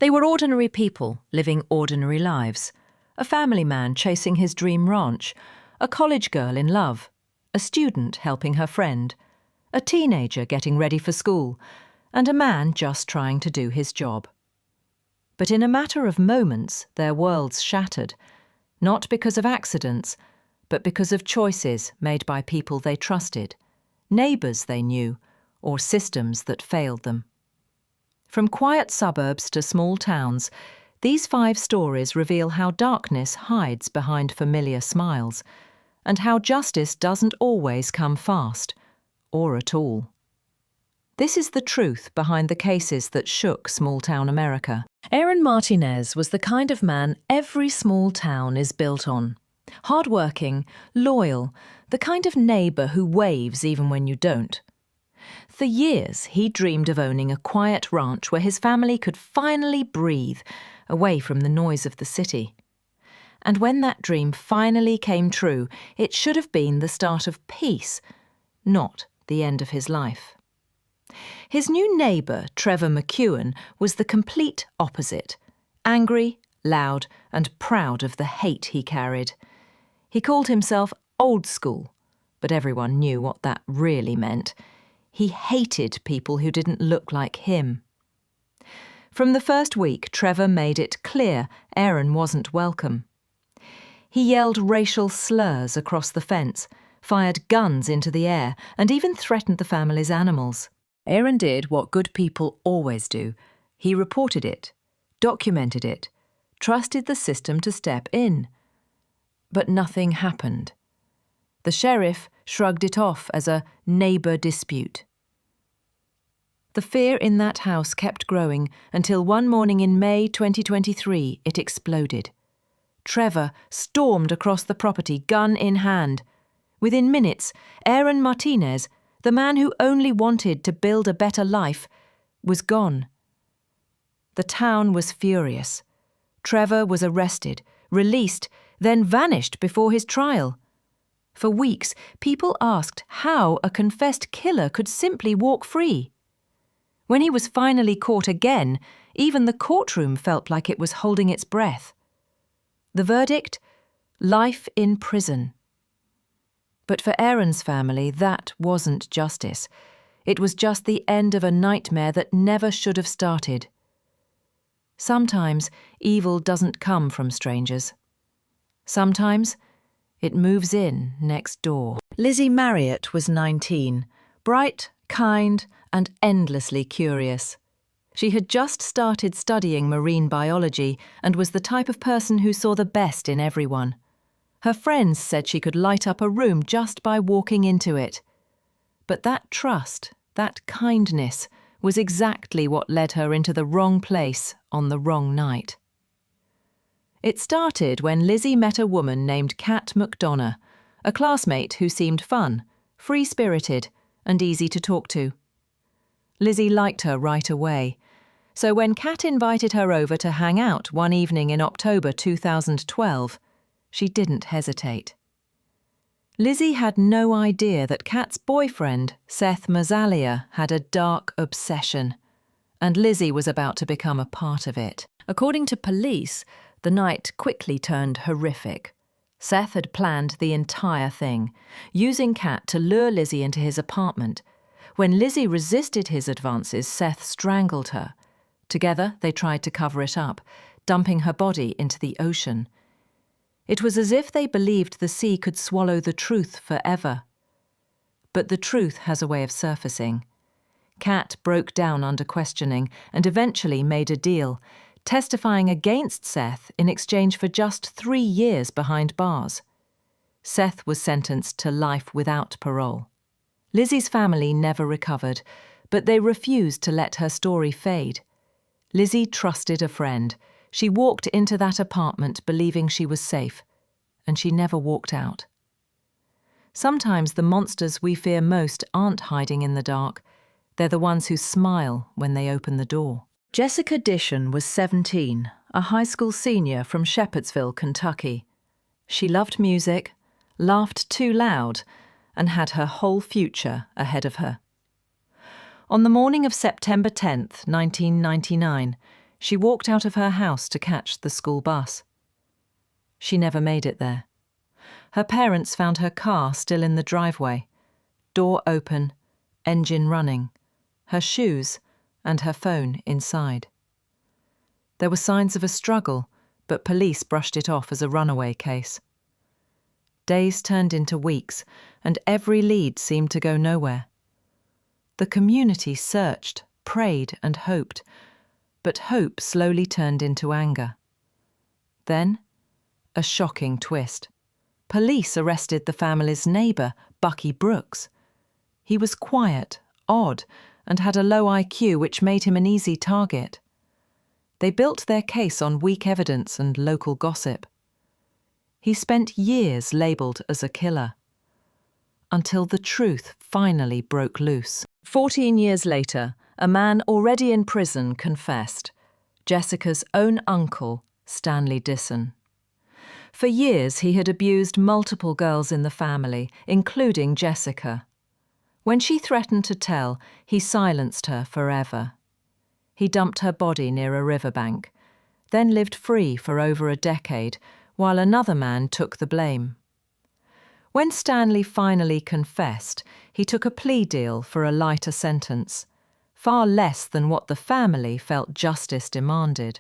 They were ordinary people living ordinary lives. A family man chasing his dream ranch, a college girl in love, a student helping her friend, a teenager getting ready for school, and a man just trying to do his job. But in a matter of moments, their worlds shattered, not because of accidents, but because of choices made by people they trusted, neighbours they knew, or systems that failed them. From quiet suburbs to small towns, these 5 stories reveal how darkness hides behind familiar smiles, and how justice doesn't always come fast, or at all. This is the truth behind the cases that shook small-town America. Aaron Martinez was the kind of man every small town is built on. Hard-working, loyal, the kind of neighbour who waves even when you don't. For years, he dreamed of owning a quiet ranch where his family could finally breathe, away from the noise of the city. And when that dream finally came true, it should have been the start of peace, not the end of his life. His new neighbour, Trevor McEwen, was the complete opposite. Angry, loud, and proud of the hate he carried. He called himself old school, but everyone knew what that really meant. He hated people who didn't look like him. From the first week, Trevor made it clear Aaron wasn't welcome. He yelled racial slurs across the fence, fired guns into the air, and even threatened the family's animals. Aaron did what good people always do. He reported it, documented it, trusted the system to step in. But nothing happened. The sheriff shrugged it off as a neighbour dispute. The fear in that house kept growing until one morning in May 2023 it exploded. Trevor stormed across the property, gun in hand. Within minutes, Aaron Martinez, the man who only wanted to build a better life, was gone. The town was furious. Trevor was arrested, released, then vanished before his trial. For weeks, people asked how a confessed killer could simply walk free. When he was finally caught again, even the courtroom felt like it was holding its breath. The verdict? Life in prison. But for Aaron's family, that wasn't justice. It was just the end of a nightmare that never should have started. Sometimes evil doesn't come from strangers. Sometimes it moves in next door. Lizzie Marriott was 19, bright, kind, and endlessly curious. She had just started studying marine biology and was the type of person who saw the best in everyone. Her friends said she could light up a room just by walking into it. But that trust, that kindness, was exactly what led her into the wrong place on the wrong night. It started when Lizzie met a woman named Kat McDonough, a classmate who seemed fun, free-spirited, and easy to talk to. Lizzie liked her right away, so when Kat invited her over to hang out one evening in October 2012, she didn't hesitate. Lizzie had no idea that Kat's boyfriend, Seth Mazalia, had a dark obsession, and Lizzie was about to become a part of it. According to police, the night quickly turned horrific. Seth had planned the entire thing, using Kat to lure Lizzie into his apartment. When Lizzie resisted his advances, Seth strangled her. Together, they tried to cover it up, dumping her body into the ocean. It was as if they believed the sea could swallow the truth forever. But the truth has a way of surfacing. Kat broke down under questioning and eventually made a deal, testifying against Seth in exchange for just 3 years behind bars. Seth was sentenced to life without parole. Lizzie's family never recovered, but they refused to let her story fade. Lizzie trusted a friend. She walked into that apartment believing she was safe, and she never walked out. Sometimes the monsters we fear most aren't hiding in the dark. They're the ones who smile when they open the door. Jessica Dishon was 17, a high school senior from Shepherdsville, Kentucky. She loved music, laughed too loud, and had her whole future ahead of her. On the morning of September 10th, 1999, She walked out of her house to catch the school bus. She never made it there. Her parents found her car still in the driveway, door open, engine running, her shoes and her phone inside. There were signs of a struggle, but police brushed it off as a runaway case. Days turned into weeks, and every lead seemed to go nowhere. The community searched, prayed and hoped, but hope slowly turned into anger. Then, a shocking twist. Police arrested the family's neighbour, Bucky Brooks. He was quiet, odd, and had a low IQ which made him an easy target. They built their case on weak evidence and local gossip. He spent years labelled as a killer, until the truth finally broke loose. 14 years later, a man already in prison confessed, Jessica's own uncle, Stanley Disson. For years he had abused multiple girls in the family, including Jessica. When she threatened to tell, he silenced her forever. He dumped her body near a riverbank, then lived free for over a decade, while another man took the blame. When Stanley finally confessed, he took a plea deal for a lighter sentence, far less than what the family felt justice demanded.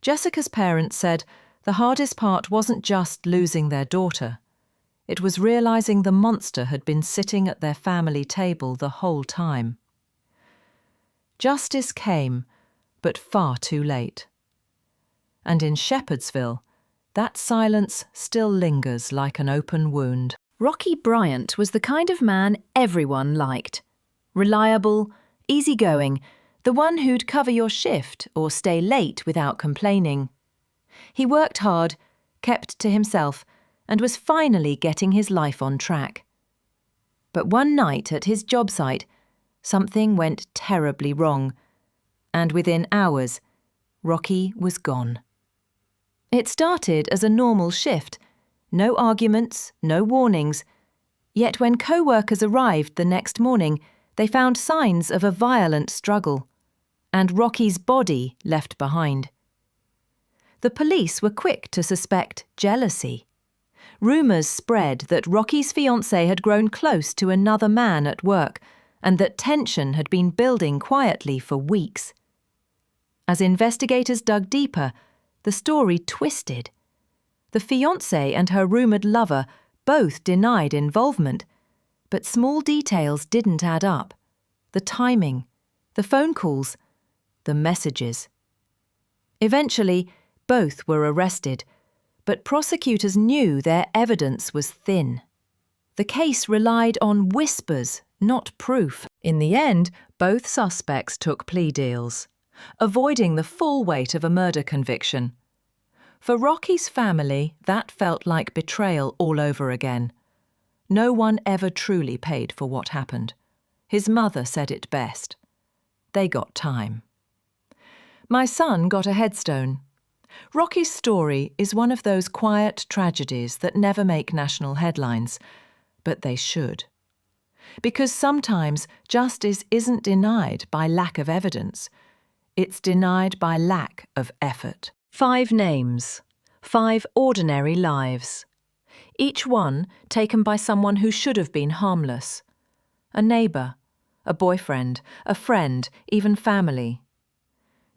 Jessica's parents said the hardest part wasn't just losing their daughter. It was realizing the monster had been sitting at their family table the whole time. Justice came, but far too late. And in Shepherdsville, that silence still lingers like an open wound. Rocky Bryant was the kind of man everyone liked. Reliable, easygoing, the one who'd cover your shift or stay late without complaining. He worked hard, kept to himself, and was finally getting his life on track. But one night at his job site, something went terribly wrong, and within hours, Rocky was gone. It started as a normal shift, no arguments, no warnings, yet when co-workers arrived the next morning, they found signs of a violent struggle, and Rocky's body left behind. The police were quick to suspect jealousy. Rumours spread that Rocky's fiancée had grown close to another man at work, and that tension had been building quietly for weeks. As investigators dug deeper, the story twisted. The fiancée and her rumoured lover both denied involvement, but small details didn't add up. The timing, the phone calls, the messages. Eventually, both were arrested, but prosecutors knew their evidence was thin. The case relied on whispers, not proof. In the end, both suspects took plea deals, avoiding the full weight of a murder conviction. For Rocky's family, that felt like betrayal all over again. No one ever truly paid for what happened. His mother said it best. They got time. My son got a headstone. Rocky's story is one of those quiet tragedies that never make national headlines, but they should. Because sometimes justice isn't denied by lack of evidence. It's denied by lack of effort. 5 names, 5 ordinary lives. Each one taken by someone who should have been harmless. A neighbour, a boyfriend, a friend, even family.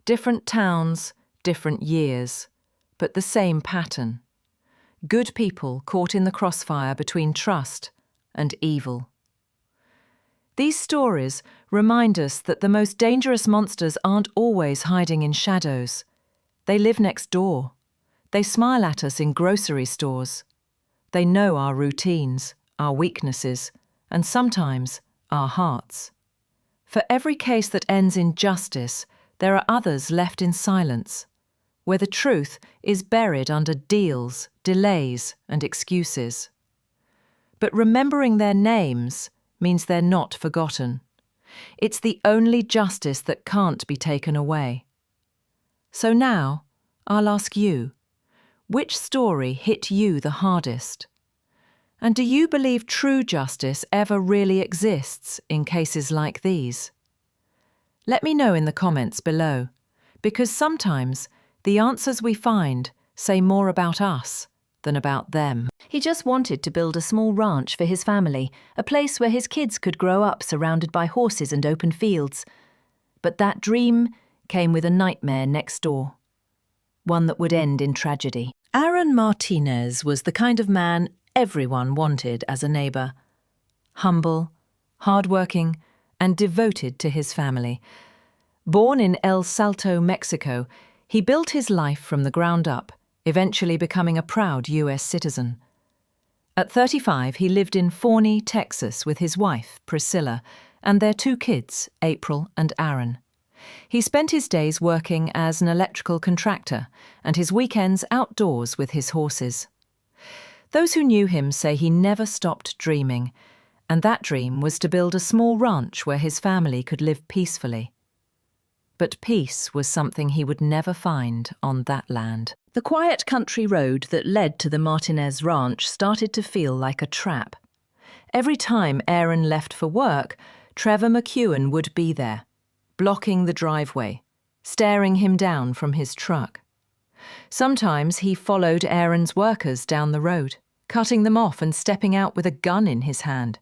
Different towns, different years, but the same pattern. Good people caught in the crossfire between trust and evil. These stories remind us that the most dangerous monsters aren't always hiding in shadows. They live next door. They smile at us in grocery stores. They know our routines, our weaknesses, and sometimes our hearts. For every case that ends in justice, there are others left in silence, where the truth is buried under deals, delays, and excuses. But remembering their names means they're not forgotten. It's the only justice that can't be taken away. So now, I'll ask you, which story hit you the hardest? And do you believe true justice ever really exists in cases like these? Let me know in the comments below. Because sometimes the answers we find say more about us than about them. He just wanted to build a small ranch for his family, a place where his kids could grow up surrounded by horses and open fields. But that dream came with a nightmare next door, one that would end in tragedy. Aaron Martinez was the kind of man everyone wanted as a neighbour. Humble, hardworking, and devoted to his family. Born in El Salto, Mexico, he built his life from the ground up, eventually becoming a proud US citizen. At 35, he lived in Forney, Texas with his wife, Priscilla, and their 2 kids, April and Aaron. He spent his days working as an electrical contractor and his weekends outdoors with his horses. Those who knew him say he never stopped dreaming, and that dream was to build a small ranch where his family could live peacefully. But peace was something he would never find on that land. The quiet country road that led to the Martinez ranch started to feel like a trap. Every time Aaron left for work, Trevor McEwen would be there, blocking the driveway, staring him down from his truck. Sometimes he followed Aaron's workers down the road, cutting them off and stepping out with a gun in his hand.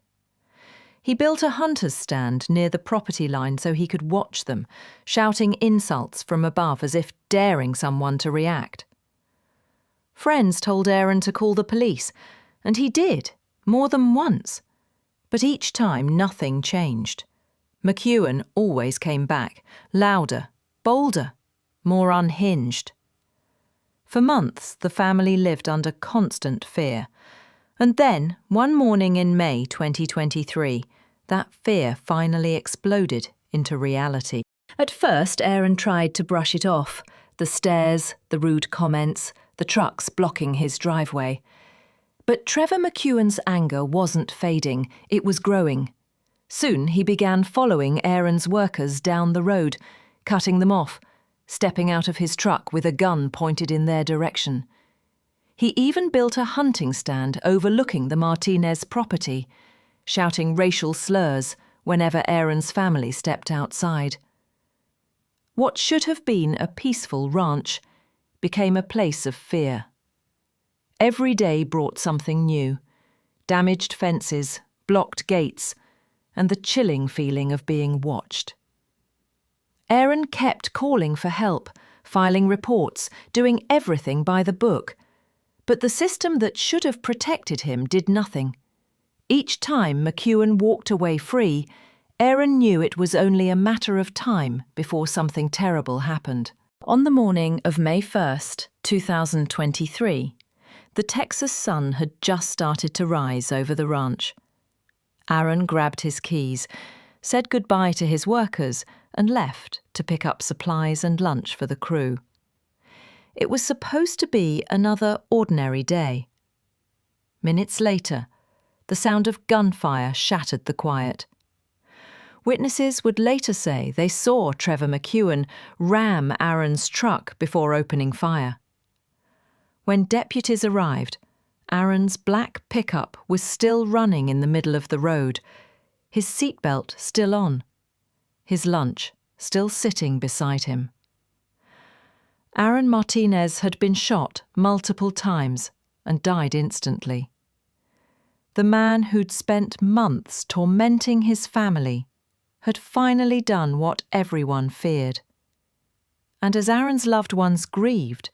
He built a hunter's stand near the property line so he could watch them, shouting insults from above as if daring someone to react. Friends told Aaron to call the police, and he did, more than once. But each time nothing changed. McEwen always came back, louder, bolder, more unhinged. For months, the family lived under constant fear. And then, one morning in May 2023, that fear finally exploded into reality. At first, Aaron tried to brush it off, the stares, the rude comments, the trucks blocking his driveway. But Trevor McEwen's anger wasn't fading, it was growing. Soon he began following Aaron's workers down the road, cutting them off, stepping out of his truck with a gun pointed in their direction. He even built a hunting stand overlooking the Martinez property, shouting racial slurs whenever Aaron's family stepped outside. What should have been a peaceful ranch became a place of fear. Every day brought something new: damaged fences, blocked gates, and the chilling feeling of being watched. Aaron kept calling for help, filing reports, doing everything by the book. But the system that should have protected him did nothing. Each time McEwen walked away free, Aaron knew it was only a matter of time before something terrible happened. On the morning of May 1st, 2023, the Texas sun had just started to rise over the ranch. Aaron grabbed his keys, said goodbye to his workers, and left to pick up supplies and lunch for the crew. It was supposed to be another ordinary day. Minutes later, the sound of gunfire shattered the quiet. Witnesses would later say they saw Trevor McEwen ram Aaron's truck before opening fire. When deputies arrived, Aaron's black pickup was still running in the middle of the road, his seatbelt still on, his lunch still sitting beside him. Aaron Martinez had been shot multiple times and died instantly. The man who'd spent months tormenting his family had finally done what everyone feared. And as Aaron's loved ones grieved,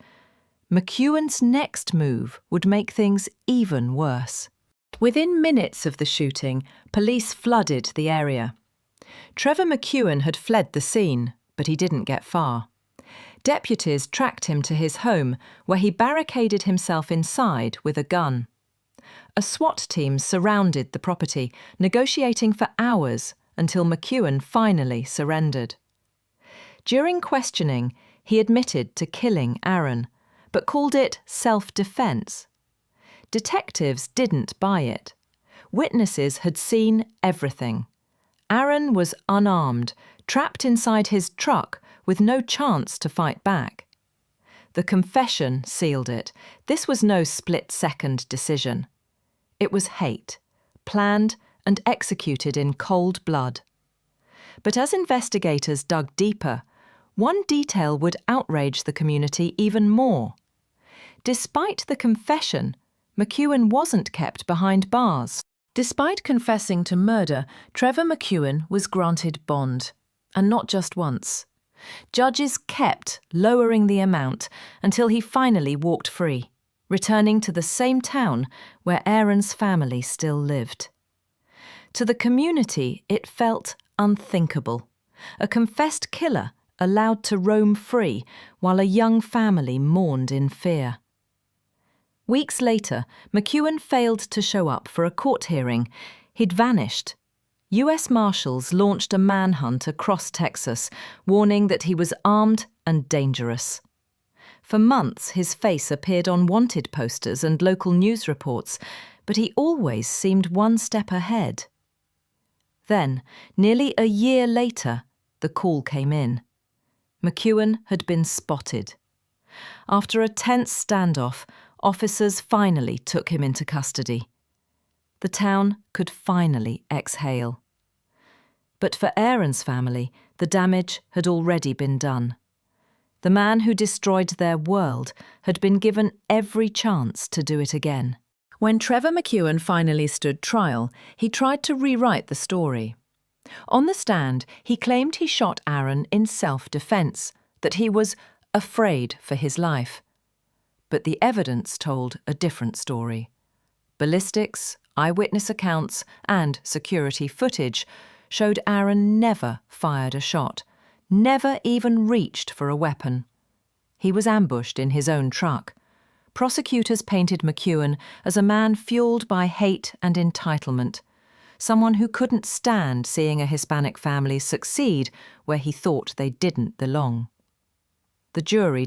McEwen's next move would make things even worse. Within minutes of the shooting, police flooded the area. Trevor McEwen had fled the scene, but he didn't get far. Deputies tracked him to his home, where he barricaded himself inside with a gun. A SWAT team surrounded the property, negotiating for hours until McEwen finally surrendered. During questioning, he admitted to killing Aaron, but called it self-defense. Detectives didn't buy it. Witnesses had seen everything. Aaron was unarmed, trapped inside his truck with no chance to fight back. The confession sealed it. This was no split-second decision. It was hate, planned and executed in cold blood. But as investigators dug deeper, one detail would outrage the community even more. Despite the confession, McEwen wasn't kept behind bars. Despite confessing to murder, Trevor McEwen was granted bond, and not just once. Judges kept lowering the amount until he finally walked free, returning to the same town where Aaron's family still lived. To the community, it felt unthinkable. A confessed killer allowed to roam free while a young family mourned in fear. Weeks later, McEwen failed to show up for a court hearing. He'd vanished. US Marshals launched a manhunt across Texas, warning that he was armed and dangerous. For months, his face appeared on wanted posters and local news reports, but he always seemed one step ahead. Then, nearly a year later, the call came in. McEwen had been spotted. After a tense standoff, officers finally took him into custody. The town could finally exhale. But for Aaron's family, the damage had already been done. The man who destroyed their world had been given every chance to do it again. When Trevor McEwen finally stood trial, he tried to rewrite the story. On the stand, he claimed he shot Aaron in self-defense, that he was afraid for his life. But the evidence told a different story. Ballistics, eyewitness accounts, and security footage showed Aaron never fired a shot, never even reached for a weapon. He was ambushed in his own truck. Prosecutors painted McEwen as a man fueled by hate and entitlement, someone who couldn't stand seeing a Hispanic family succeed where he thought they didn't belong. The jury